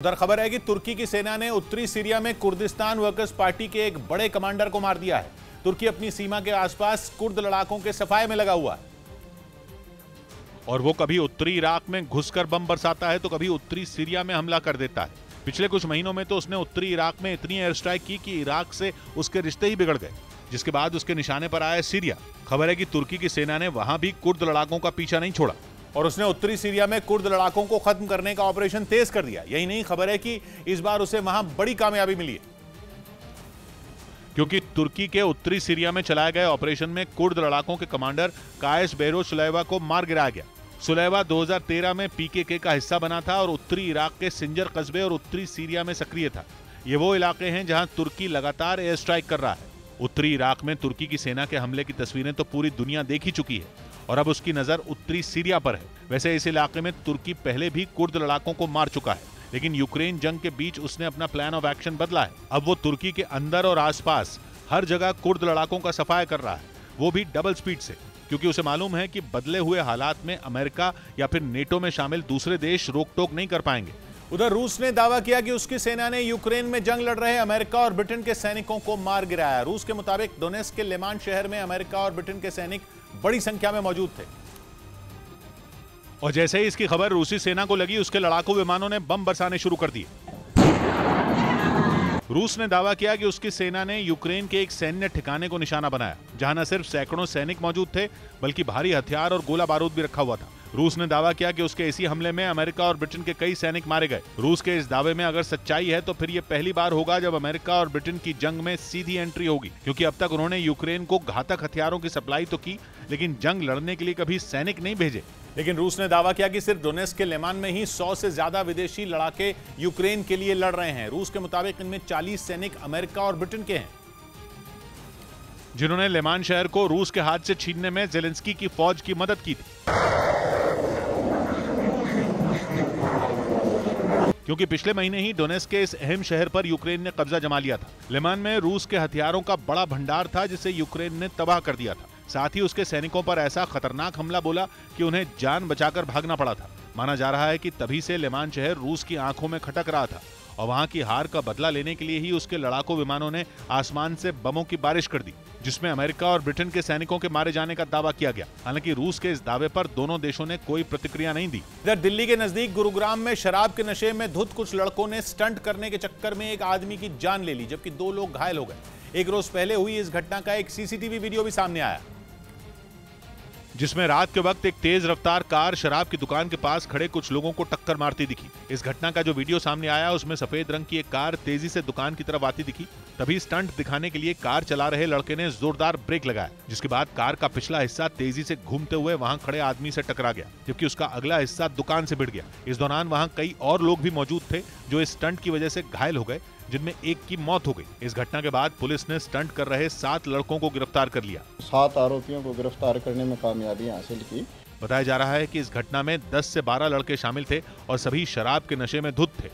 उधर खबर है कि तुर्की की सेना ने उत्तरी सीरिया में कुर्दिस्तान वर्कर्स पार्टी के एक बड़े कमांडर को मार दिया है। तुर्की अपनी सीमा के आसपास कुर्द लड़ाकों के सफाए में लगा हुआ है और वो कभी उत्तरी इराक में घुसकर बम बरसाता है तो कभी उत्तरी सीरिया में हमला कर देता है। पिछले कुछ महीनों में तो उसने उत्तरी इराक में इतनी एयर स्ट्राइक की कि इराक से उसके रिश्ते ही बिगड़ गए, जिसके बाद उसके निशाने पर आया सीरिया। खबर है कि तुर्की की सेना ने वहां भी कुर्द लड़ाकों का पीछा नहीं छोड़ा और उसने उत्तरी सीरिया में कुर्द लड़ाकों को खत्म करने का ऑपरेशन तेज कर दिया। यही नहीं, खबर है कि इस बार उसे वहां बड़ी कामयाबी मिली है, क्योंकि तुर्की के उत्तरी सीरिया में चलाए गए ऑपरेशन में कुर्द लड़ाकों के कमांडर कायस बेहरोज सुलैवा को मार गिराया गया। सुलैवा 2013 में पीकेके का हिस्सा बना था और उत्तरी इराक के सिंजर कस्बे और उत्तरी सीरिया में सक्रिय था। ये वो इलाके हैं जहां तुर्की लगातार एयर स्ट्राइक कर रहा है। उत्तरी इराक में तुर्की की सेना के हमले की तस्वीरें तो पूरी दुनिया देख ही चुकी है और अब उसकी नजर उत्तरी सीरिया पर है। वैसे इस इलाके में तुर्की पहले भी कुर्द लड़ाकों को मार चुका है, लेकिन यूक्रेन जंग के बीच उसने अपना प्लान ऑफ एक्शन बदला है। अब वो तुर्की के अंदर और आसपास हर जगह कुर्द लड़ाकों का सफाया कर रहा है, वो भी डबल स्पीड से, क्योंकि उसे मालूम है कि बदले हुए हालात में अमेरिका या फिर नेटो में शामिल दूसरे देश रोक टोक नहीं कर पाएंगे। उधर रूस ने दावा किया कि उसकी सेना ने यूक्रेन में जंग लड़ रहे अमेरिका और ब्रिटेन के सैनिकों को मार गिराया। रूस के मुताबिक डोनेस्क के लेमान शहर में अमेरिका और ब्रिटेन के सैनिक बड़ी संख्या में मौजूद थे और जैसे ही इसकी खबर रूसी सेना को लगी, उसके लड़ाकू विमानों ने बम बरसाने शुरू कर दिए। रूस ने दावा किया कि उसकी सेना ने यूक्रेन के एक सैन्य ठिकाने को निशाना बनाया, जहां न सिर्फ सैकड़ों सैनिक मौजूद थे बल्कि भारी हथियार और गोला बारूद भी रखा हुआ था। रूस ने दावा किया कि उसके इसी हमले में अमेरिका और ब्रिटेन के कई सैनिक मारे गए। रूस के इस दावे में अगर सच्चाई है तो फिर यह पहली बार होगा जब अमेरिका और ब्रिटेन की जंग में सीधी एंट्री होगी, क्योंकि अब तक उन्होंने यूक्रेन को घातक हथियारों की सप्लाई तो की, लेकिन जंग लड़ने के लिए कभी सैनिक नहीं भेजे। लेकिन रूस ने दावा किया कि सिर्फ डोनेस्क के लेमान में ही 100 से ज्यादा विदेशी लड़ाके यूक्रेन के लिए लड़ रहे हैं। रूस के मुताबिक इनमें 40 सैनिक अमेरिका और ब्रिटेन के हैं, जिन्होंने लेमान शहर को रूस के हाथ से छीनने में जेलेंस्की की फौज की मदद की थी, क्योंकि पिछले महीने ही डोनेस्क के इस अहम शहर पर यूक्रेन ने कब्जा जमा लिया था। लेमान में रूस के हथियारों का बड़ा भंडार था जिसे यूक्रेन ने तबाह कर दिया था। साथ ही उसके सैनिकों पर ऐसा खतरनाक हमला बोला कि उन्हें जान बचाकर भागना पड़ा था। माना जा रहा है कि तभी से लेमान शहर रूस की आंखों में खटक रहा था और वहां की हार का बदला लेने के लिए ही उसके लड़ाकू विमानों ने आसमान से बमों की बारिश कर दी, जिसमें अमेरिका और ब्रिटेन के सैनिकों के मारे जाने का दावा किया गया। हालांकि रूस के इस दावे पर दोनों देशों ने कोई प्रतिक्रिया नहीं दी। इधर दिल्ली के नजदीक गुरुग्राम में शराब के नशे में धुत कुछ लड़कों ने स्टंट करने के चक्कर में एक आदमी की जान ले ली, जबकि 2 लोग घायल हो गए। एक रोज पहले हुई इस घटना का एक सीसीटीवी वीडियो भी सामने आया, जिसमें रात के वक्त एक तेज रफ्तार कार शराब की दुकान के पास खड़े कुछ लोगों को टक्कर मारती दिखी। इस घटना का जो वीडियो सामने आया उसमें सफेद रंग की एक कार तेजी से दुकान की तरफ आती दिखी। तभी स्टंट दिखाने के लिए कार चला रहे लड़के ने जोरदार ब्रेक लगाया, जिसके बाद कार का पिछला हिस्सा तेजी से घूमते हुए वहां खड़े आदमी से टकरा गया, जबकि उसका अगला हिस्सा दुकान से भिड़ गया। इस दौरान वहां कई और लोग भी मौजूद थे जो इस स्टंट की वजह से घायल हो गए, जिनमें एक की मौत हो गई। इस घटना के बाद पुलिस ने स्टंट कर रहे 7 लड़कों को गिरफ्तार कर लिया। 7 आरोपियों को गिरफ्तार करने में कामयाबी हासिल की। बताया जा रहा है कि इस घटना में 10 से 12 लड़के शामिल थे और सभी शराब के नशे में धुत थे।